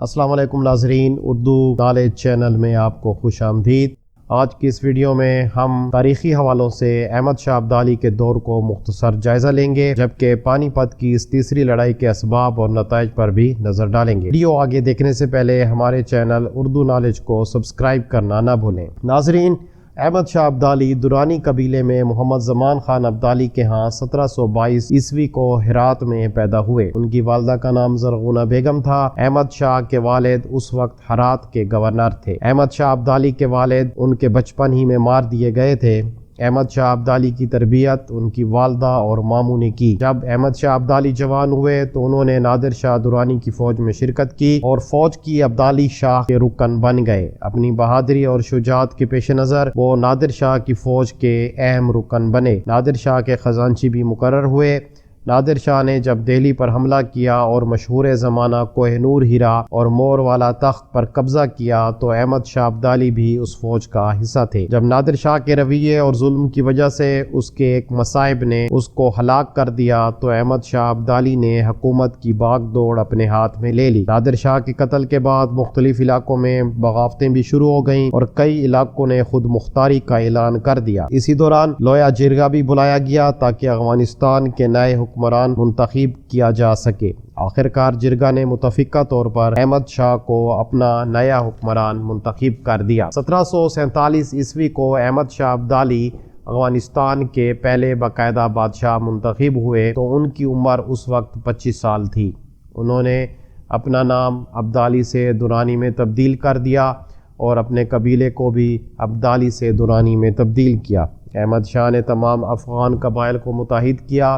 السلام علیکم ناظرین، اردو نالج چینل میں آپ کو خوش آمدید۔ آج کی اس ویڈیو میں ہم تاریخی حوالوں سے احمد شاہ ابدالی کے دور کو مختصر جائزہ لیں گے، جبکہ پانی پت کی اس تیسری لڑائی کے اسباب اور نتائج پر بھی نظر ڈالیں گے۔ ویڈیو آگے دیکھنے سے پہلے ہمارے چینل اردو نالج کو سبسکرائب کرنا نہ بھولیں۔ ناظرین، احمد شاہ ابدالی درانی قبیلے میں محمد زمان خان ابدالی کے ہاں 1722 عیسوی کو ہرات میں پیدا ہوئے۔ ان کی والدہ کا نام زرغونہ بیگم تھا۔ احمد شاہ کے والد اس وقت ہرات کے گورنر تھے۔ احمد شاہ ابدالی کے والد ان کے بچپن ہی میں مار دیے گئے تھے۔ احمد شاہ ابدالی کی تربیت ان کی والدہ اور ماموں نے کی۔ جب احمد شاہ ابدالی جوان ہوئے تو انہوں نے نادر شاہ درانی کی فوج میں شرکت کی اور فوج کی ابدالی شاہ کے رکن بن گئے۔ اپنی بہادری اور شجاعت کے پیش نظر وہ نادر شاہ کی فوج کے اہم رکن بنے۔ نادر شاہ کے خزانچی بھی مقرر ہوئے۔ نادر شاہ نے جب دہلی پر حملہ کیا اور مشہور زمانہ کوہ نور ہیرا اور مور والا تخت پر قبضہ کیا تو احمد شاہ ابدالی بھی اس فوج کا حصہ تھے۔ جب نادر شاہ کے رویے اور ظلم کی وجہ سے اس کے ایک مصائب نے اس کو ہلاک کر دیا تو احمد شاہ ابدالی نے حکومت کی باغ دوڑ اپنے ہاتھ میں لے لی۔ نادر شاہ کے قتل کے بعد مختلف علاقوں میں بغاوتیں بھی شروع ہو گئیں اور کئی علاقوں نے خود مختاری کا اعلان کر دیا۔ اسی دوران لویا جرگہ بھی بلایا گیا تاکہ افغانستان کے نئے حکمران منتخب کیا جا سکے۔ آخرکار جرگہ نے متفقہ طور پر احمد شاہ کو اپنا نیا حکمران منتخب کر دیا۔ 1747 عیسوی کو احمد شاہ ابدالی افغانستان کے پہلے باقاعدہ بادشاہ منتخب ہوئے تو ان کی عمر اس وقت 25 سال تھی۔ انہوں نے اپنا نام ابدالی سے درانی میں تبدیل کر دیا اور اپنے قبیلے کو بھی ابدالی سے درانی میں تبدیل کیا۔ احمد شاہ نے تمام افغان قبائل کو متحد کیا،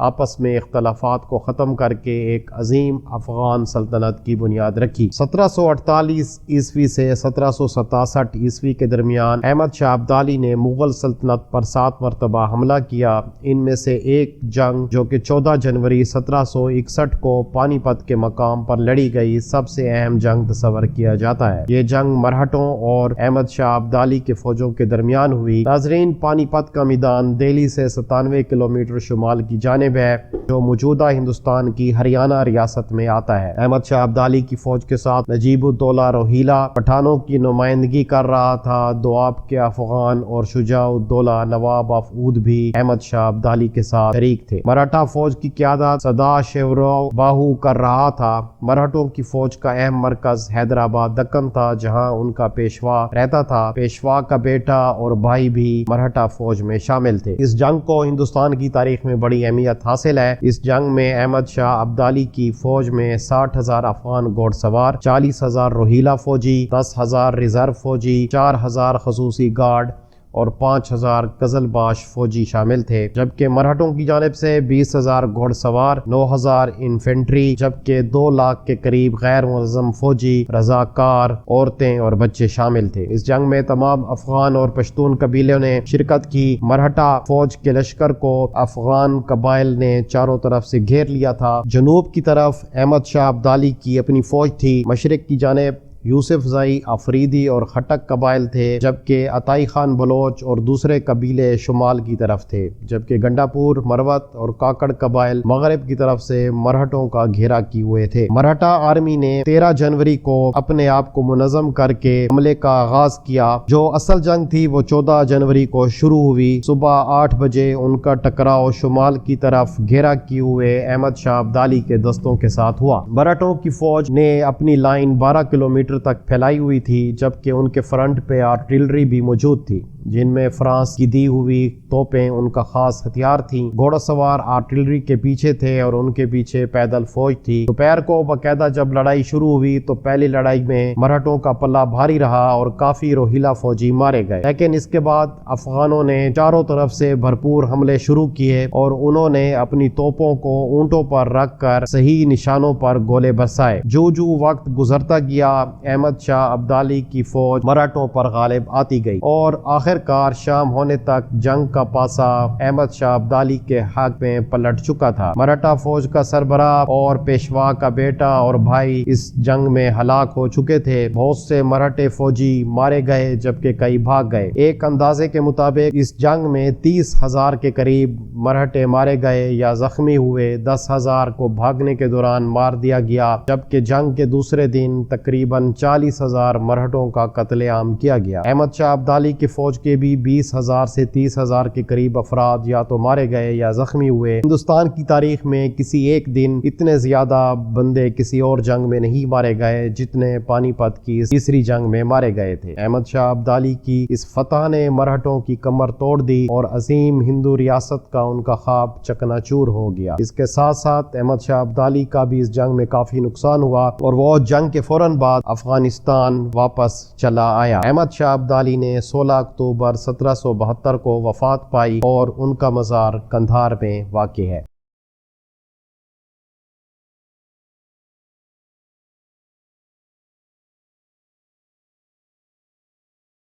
آپس میں اختلافات کو ختم کر کے ایک عظیم افغان سلطنت کی بنیاد رکھی۔ 1748 عیسوی سے 1767 عیسوی کے درمیان احمد شاہ ابدالی نے مغل سلطنت پر 7 مرتبہ حملہ کیا۔ ان میں سے ایک جنگ جو کہ 14 جنوری 1761 کو پانی پت کے مقام پر لڑی گئی سب سے اہم جنگ تصور کیا جاتا ہے۔ یہ جنگ مرہٹوں اور احمد شاہ ابدالی کے فوجوں کے درمیان ہوئی۔ ناظرین، پانی پت کا میدان دہلی سے 97 کلومیٹر شمال کی جانب ہے جو موجودہ ہندوستان کی ہریانہ ریاست میں آتا ہے۔ احمد شاہ ابدالی کی فوج کے ساتھ نجیب الدولہ روہیلا پٹھانوں کی نمائندگی کر رہا تھا۔ دواب کے افغان اور شجاع الدولہ نواب آف اودھ بھی احمد شاہ ابدالی کے ساتھ شریک تھے۔ مراٹھا فوج کی قیادت سدا شیوراؤ باہو کر رہا تھا۔ مراٹھوں کی فوج کا اہم مرکز حیدرآباد دکن تھا جہاں ان کا پیشوا رہتا تھا۔ پیشوا کا بیٹا اور بھائی بھی مراٹھا فوج میں شامل تھے۔ اس جنگ کو ہندوستان کی تاریخ میں بڑی اہمیت حاصل ہے۔ اس جنگ میں احمد شاہ ابدالی کی فوج میں 60,000 افغان گھوڑ سوار، 40,000 روہیلا فوجی، 10,000 ریزرو فوجی، 4,000 خصوصی گارڈ اور 5,000 قزلباش فوجی شامل تھے، جبکہ مرہٹوں کی جانب سے 20,000 گھوڑ سوار، 9,000 انفینٹری، جبکہ 2 لاکھ کے قریب غیر منظم فوجی، رضاکار، عورتیں اور بچے شامل تھے۔ اس جنگ میں تمام افغان اور پشتون قبیلوں نے شرکت کی۔ مرہٹا فوج کے لشکر کو افغان قبائل نے چاروں طرف سے گھیر لیا تھا۔ جنوب کی طرف احمد شاہ ابدالی کی اپنی فوج تھی۔ مشرق کی جانب یوسف زئی، افریدی اور خٹک قبائل تھے، جبکہ عطائی خان بلوچ اور دوسرے قبیلے شمال کی طرف تھے، جبکہ گنڈا پور، مروت اور کاکڑ قبائل مغرب کی طرف سے مرہٹوں کا گھیرا کیے ہوئے تھے۔ مرہٹا آرمی نے 13 جنوری کو اپنے آپ کو منظم کر کے حملے کا آغاز کیا۔ جو اصل جنگ تھی وہ 14 جنوری کو شروع ہوئی۔ صبح 8 بجے ان کا ٹکراؤ شمال کی طرف گھیرا کیے ہوئے احمد شاہ ابدالی کے دستوں کے ساتھ ہوا۔ مرہٹوں کی فوج نے اپنی لائن 12 کلومیٹر تک پھیلائی ہوئی تھی، جبکہ ان کے فرنٹ پہ آرٹلری بھی موجود تھی جن میں فرانس کی دی ہوئی توپیں ان کا خاص ہتھیار تھیں۔ گھوڑا سوار آرٹلری کے پیچھے تھے اور ان کے پیچھے پیدل فوج تھی۔ دوپہر کو باقاعدہ جب لڑائی شروع ہوئی تو پہلی لڑائی میں مرہٹوں کا پلہ بھاری رہا اور کافی روہیلا فوجی مارے گئے، لیکن اس کے بعد افغانوں نے چاروں طرف سے بھرپور حملے شروع کیے اور انہوں نے اپنی توپوں کو اونٹوں پر رکھ کر صحیح نشانوں پر گولے برسائے۔ جو وقت گزرتا گیا احمد شاہ ابدالی کی فوج مراٹھوں پر غالب آتی گئی اور آخر آخرکار شام ہونے تک جنگ کا پاسا احمد شاہ ابدالی کے حق میں پلٹ چکا تھا۔ مراٹھا فوج کا سربراہ اور پیشوا کا بیٹا اور بھائی اس جنگ میں ہلاک ہو چکے تھے۔ بہت سے مراٹھے فوجی مارے گئے جبکہ کئی بھاگ گئے۔ ایک اندازے کے مطابق اس جنگ میں 30,000 کے قریب مراٹھے مارے گئے یا زخمی ہوئے، 10,000 کو بھاگنے کے دوران مار دیا گیا، جبکہ جنگ کے دوسرے دن تقریباً 40,000 مرہٹوں کا قتل عام کیا گیا۔ احمد شاہ ابدالی کی فوج کے بھی 20,000 سے 30,000 کے قریب افراد یا تو مارے گئے یا زخمی ہوئے۔ ہندوستان کی تاریخ میں کسی ایک دن اتنے زیادہ بندے کسی اور جنگ میں نہیں مارے گئے جتنے پانی پت کی تیسری جنگ میں مارے گئے تھے۔ احمد شاہ ابدالی کی اس فتح نے مرہٹوں کی کمر توڑ دی اور عظیم ہندو ریاست کا ان کا خواب چکنا چور ہو گیا۔ اس کے ساتھ ساتھ احمد شاہ ابدالی کا بھی اس جنگ میں کافی نقصان ہوا اور وہ جنگ کے فوراً بعد افغانستان واپس چلا آیا۔ احمد شاہ ابدالی نے 16 اکتوبر 1772 کو وفات پائی اور ان کا مزار قندھار میں واقع ہے۔